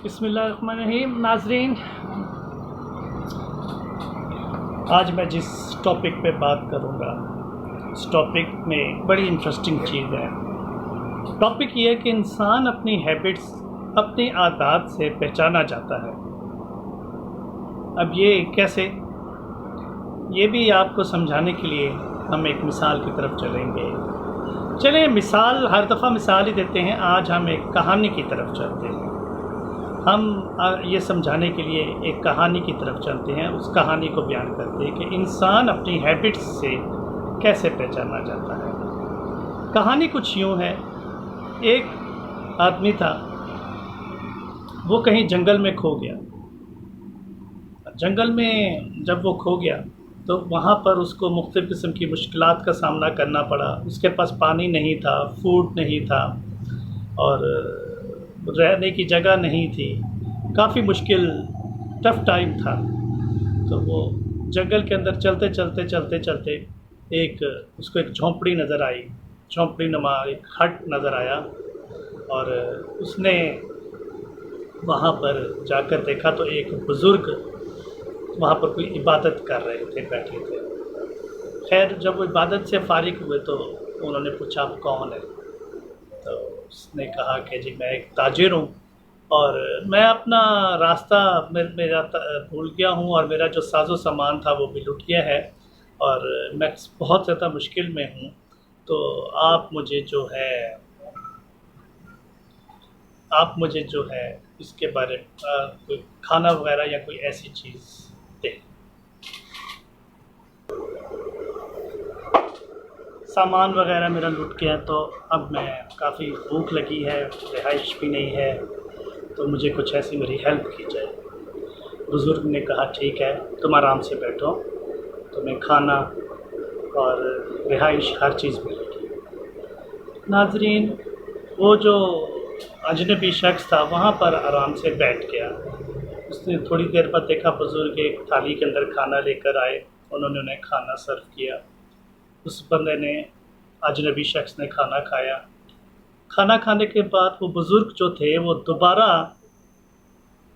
बिस्मिल्लाहिर्रहमानिर्रहीम। नाज़रीन, आज मैं जिस टॉपिक पे बात करूँगा उस टॉपिक में बड़ी इंटरेस्टिंग चीज़ है। टॉपिक ये है कि इंसान अपनी हैबिट्स, अपनी आदत से पहचाना जाता है। अब ये कैसे, ये भी आपको समझाने के लिए हम एक मिसाल की तरफ चलेंगे। चलें, मिसाल हर दफ़ा मिसाल ही देते हैं, आज हम एक कहानी की तरफ चलते हैं। हम ये समझाने के लिए एक कहानी की तरफ चलते हैं, उस कहानी को बयान करते हैं कि इंसान अपनी हैबिट्स से कैसे पहचाना जाता है। कहानी कुछ यूँ है, एक आदमी था, वो कहीं जंगल में खो गया। जंगल में जब वो खो गया तो वहाँ पर उसको मुख्तलिफ़ किस्म की मुश्किलात का सामना करना पड़ा। उसके पास पानी नहीं था, फूड नहीं था और रहने की जगह नहीं थी। काफ़ी मुश्किल टफ़ टाइम था। तो वो जंगल के अंदर चलते चलते उसको एक झोंपड़ी नज़र आई, झोंपड़ी नुमा एक हट नज़र आया और उसने वहाँ पर जाकर देखा तो एक बुज़ुर्ग वहाँ पर कोई इबादत कर रहे थे, बैठे थे। खैर, जब वो इबादत से फ़ारिग हुए तो उन्होंने पूछा आप कौन है। तो उसने कहा कि जी मैं एक ताजिर हूँ और मैं अपना रास्ता मेरा भूल गया हूँ और मेरा जो साजो सामान था वो भी लुट गया है और मैं बहुत ज़्यादा मुश्किल में हूँ। तो आप मुझे जो है इसके बारे में कोई खाना वगैरह या कोई ऐसी चीज़ दे। सामान वगैरह मेरा लुट गया तो अब मैं काफ़ी भूख लगी है, रिहाइश भी नहीं है, तो मुझे कुछ ऐसी मेरी हेल्प की जाए। बुज़ुर्ग ने कहा ठीक है, तुम आराम से बैठो, तुम्हें खाना और रिहाइश हर चीज़ मिलेगी। नाज़रीन, वो जो अजनबी शख्स था वहाँ पर आराम से बैठ गया। उसने थोड़ी देर बाद देखा बुज़ुर्ग एक थाली के अंदर खाना लेकर आए, उन्होंने उन्हें खाना सर्व किया। उस बंदे ने, अजनबी शख्स ने खाना खाया। खाना खाने के बाद वो बुज़ुर्ग जो थे वो दोबारा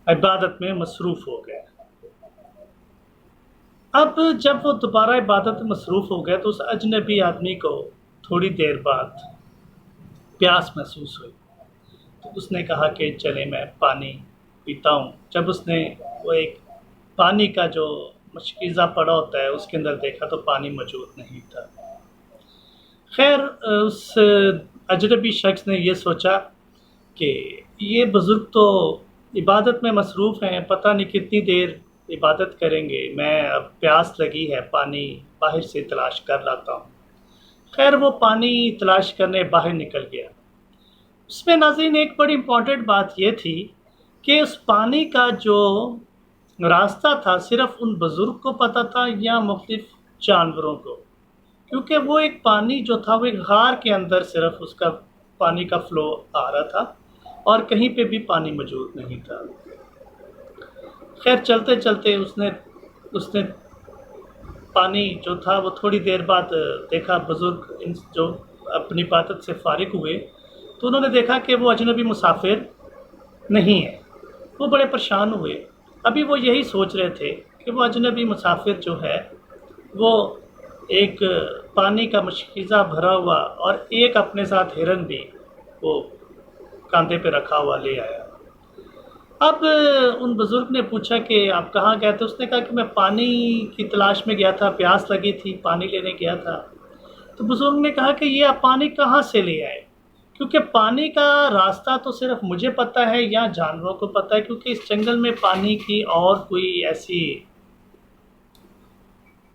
इबादत में मसरूफ़ हो गए। अब जब वो दोबारा इबादत में मसरूफ़ हो गए तो उस अजनबी आदमी को थोड़ी देर बाद प्यास महसूस हुई। तो उसने कहा कि चले मैं पानी पीता हूँ। जब उसने वो एक पानी का जो मशकीज़ा पड़ा होता है उसके अंदर देखा तो पानी मौजूद नहीं था। खैर, उस अजनबी शख्स ने ये सोचा कि ये बुज़ुर्ग तो इबादत में मसरूफ़ हैं, पता नहीं कितनी देर इबादत करेंगे, मैं अब प्यास लगी है, पानी बाहर से तलाश कर लाता हूँ। खैर, वो पानी तलाश करने बाहर निकल गया। उसमें नाज़रीन एक बड़ी इम्पॉर्टेंट बात ये थी कि उस पानी का जो रास्ता था सिर्फ़ उन बुज़ुर्ग को पता था या मुख्तलिफ़ जानवरों को, क्योंकि वो एक पानी जो था वो एक गार के अंदर सिर्फ उसका पानी का फ़्लो आ रहा था और कहीं पे भी पानी मौजूद नहीं था। खैर, चलते चलते उसने पानी जो था वो थोड़ी देर बाद देखा। बुज़ुर्ग जो अपनी इबादत से फ़ारिग हुए तो उन्होंने देखा कि वो अजनबी मुसाफिर नहीं है। वो बड़े परेशान हुए। अभी वो यही सोच रहे थे कि वो अजनबी मुसाफिर जो है वो एक पानी का मशकीज़ा भरा हुआ और एक अपने साथ हिरन भी वो कांधे पे रखा हुआ ले आया। अब उन बुज़ुर्ग ने पूछा कि आप कहाँ गए थे। उसने कहा कि मैं पानी की तलाश में गया था, प्यास लगी थी, पानी लेने गया था। तो बुज़ुर्ग ने कहा कि ये आप पानी कहाँ से ले आए, क्योंकि पानी का रास्ता तो सिर्फ मुझे पता है या जानवरों को पता है, क्योंकि इस जंगल में पानी की और कोई ऐसी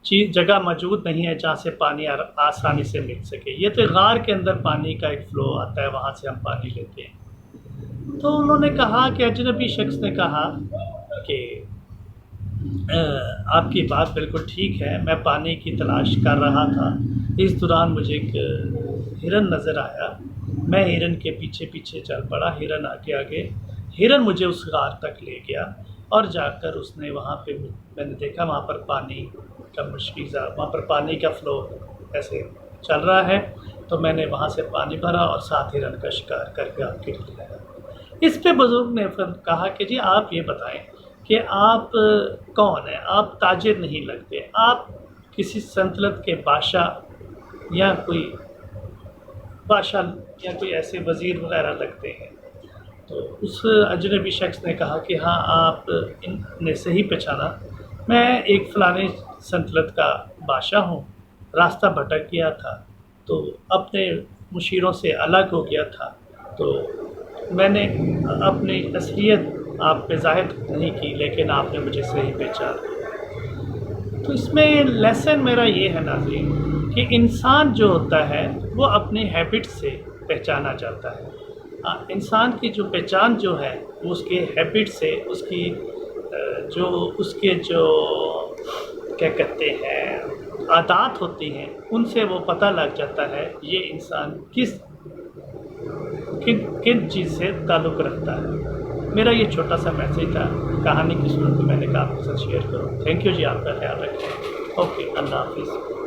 जगह मौजूद नहीं है जहाँ से पानी आसानी से मिल सके। ये तो गार के अंदर पानी का एक फ़्लो आता है, वहाँ से हम पानी लेते हैं। तो उन्होंने कहा कि अजनबी शख्स ने कहा कि आपकी बात बिल्कुल ठीक है, मैं पानी की तलाश कर रहा था। इस दौरान मुझे एक हिरन नज़र आया, मैं हिरन के पीछे पीछे चल पड़ा, हिरन आगे आगे, हिरन मुझे उस गार तक ले गया और जाकर उसने वहाँ पे मैंने देखा वहाँ पर पानी का मशकीज़ा, वहाँ पर पानी का फ़्लो ऐसे चल रहा है। तो मैंने वहाँ से पानी भरा और साथ हिरन का शिकार करके आपके लिए लाया। اس پہ بزرگ نے کہا کہ جی آپ یہ بتائیں کہ آپ کون ہیں؟ آپ تاجر نہیں لگتے، آپ کسی سلطنت کے بادشاہ یا کوئی ایسے وزیر وغیرہ لگتے ہیں۔ تو اس اجنبی شخص نے کہا کہ ہاں آپ نے صحیح پہچانا، میں ایک فلانے سلطنت کا بادشاہ ہوں، راستہ بھٹک گیا تھا تو اپنے مشیروں سے الگ ہو گیا تھا، تو میں نے اپنی اصلیت آپ پہ ظاہر نہیں کی، لیکن آپ نے مجھے صحیح پہچانا۔ تو اس میں لیسن میرا یہ ہے ناظرین کہ انسان جو ہوتا ہے وہ اپنے ہیبٹ سے پہچانا جاتا ہے۔ انسان کی جو پہچان جو ہے وہ اس کے ہیبٹ سے، اس کی جو کیا کہتے ہیں عادات ہوتی ہیں، ان سے وہ پتہ لگ جاتا ہے یہ انسان کن چیز سے تعلق رکھتا ہے۔ میرا یہ چھوٹا سا میسیج تھا کہانی کی صورت میں، نے کہا آپ کے ساتھ شیئر کروں۔ تھینک یو جی، آپ کا خیال رکھیں۔ اوکے، اللہ حافظ۔